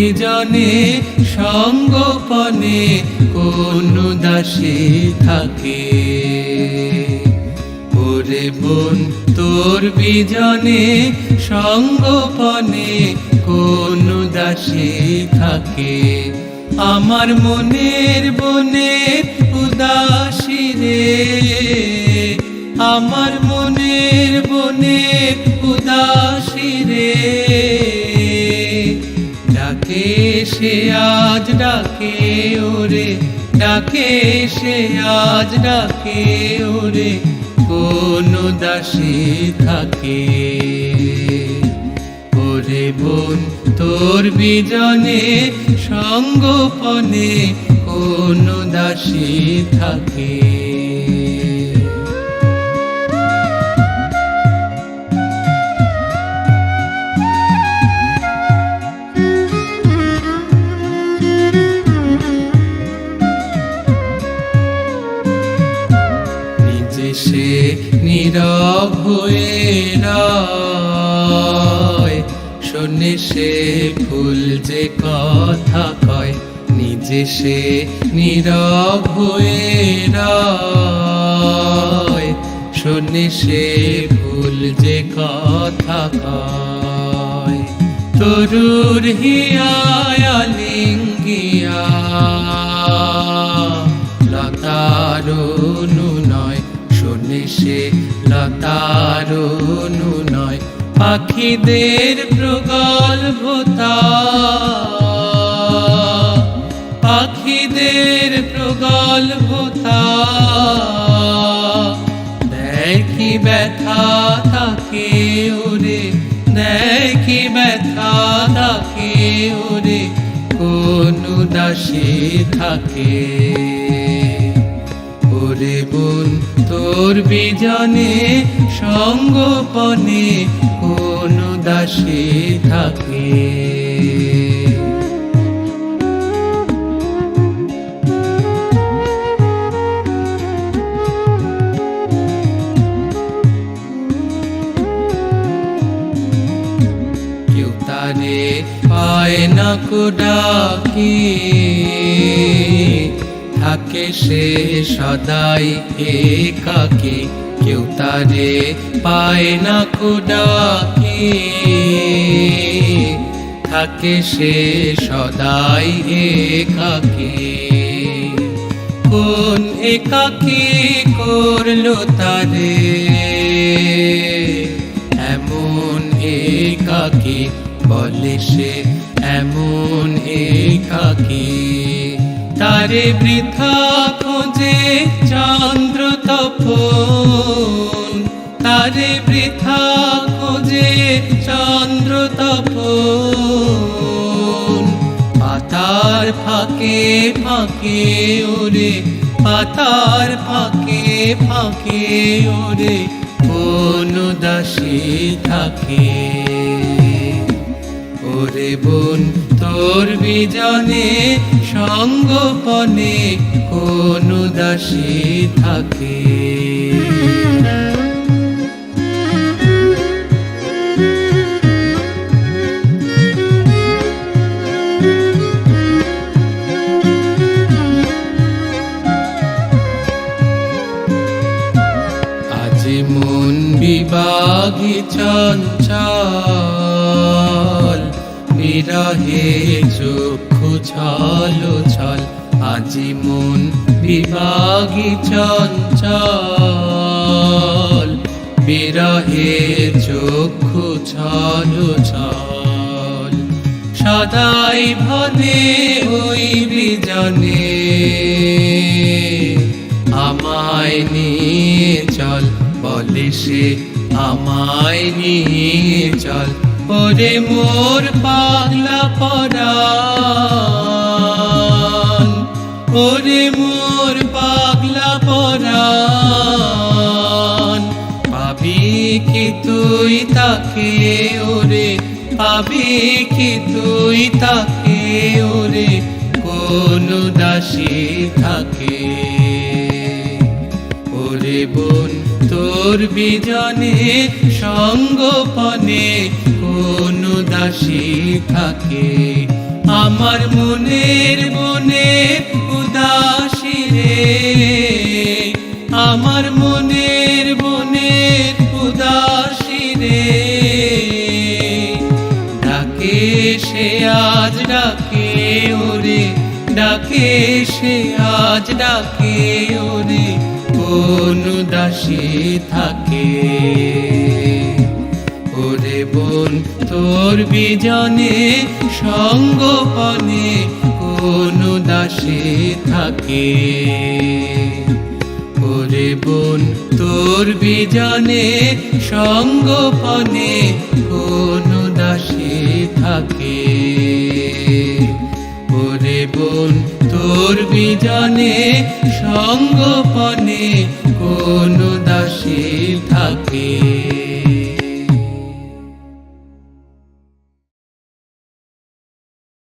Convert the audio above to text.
বিজনে সঙ্গোপনে কোন দাসী থাকে। ওরে বোন তোর বিজনে সঙ্গোপনে কোন দাসী থাকে। আমার মনের বনের উদাসী রে, আমার মনের বনের উদাসী রে, ডাকে সে আজ ডাকে ওরে, ডাকে সে আজ ডাকে ওরে, কোন দাসী থাকে। ওরে বোন তোর বিজনে সঙ্গোপনে কোন দাসী থাকে। সে নীরব হয়ে রয়, শোনে সে ফুল যে কথা কয়। নিজে সে নীরব হয়ে রয়, শোনে সে ফুল যে কথা কয়। তরুর হিয়ায় লিঙ্গিয়া লতার নয়, শোনে সে লতার নয়। পাখিদের প্রগল্ভতা, পাখিদের প্রগল্ভতা, দেখি ব্যথা থাকে ওরে, দেখি ব্যথা থাকে ওরে, কোন দাসী থাকে। ওরে বোন তোর বিজনে সঙ্গোপনে কোন দাসী থাকে। কেউ তারে পায় না কো ডাকি, থাকে সে সদাই একাকী। কেউ তারে পায় না কো ডাকি, থাকে সে সদাই একাকী। কোন একাকী করলো তারে এমন একাকী, বলে সে এমন একাকী। তারে বৃথা খোঁজে চন্দ্র তপন, তারে বৃথা খোঁজে চন্দ্র তপন। পাতার ফাঁকে ফাঁকে ওরে, পাতার ফাঁকে ফাঁকে ওরে, কোন দাসী থাকে। ওরে বোন তোর বিজনে সঙ্গোপনে কোন দাসী থাকে। আজ মন বিবাগী চঞ্চল, বিরহে চক্ষু ছল ছল। আজি মন বিবাগী চঞ্চল, বিরহে চক্ষু ছল ছল। সদাই ভনে ওই বিজনে আমায় নিয়ে চল, বলে সে আমায় নিয়ে চল। ওরে মোর পাগলা পরাণ, ওরে মোর পাগলা পরাণ। পাবি কি তুই তাকে ওরে, পাবি কি তুই তাকে ওরে, কোন দাসী থাকে। ওরে বোন তোর বিজনে সঙ্গোপনে কোন দাসী থাকে। আমার মনের বনের উদাসী রে, আমার মনের বনের উদাসী রে, ডাকে সে আজ ডাকে ওরে, ডাকে সে আজ ডাকে ওরে, কোন উদাসী থাকে। ওরে বোন তোর বিজনে সঙ্গপনে কোন উদাসী থাকে। ওরে বোন তোর বিজনে সঙ্গপনে কোন উদাসী থাকে। ওরে বোন তোর বিজনে সঙ্গপনে কোন উদাসী থাকে।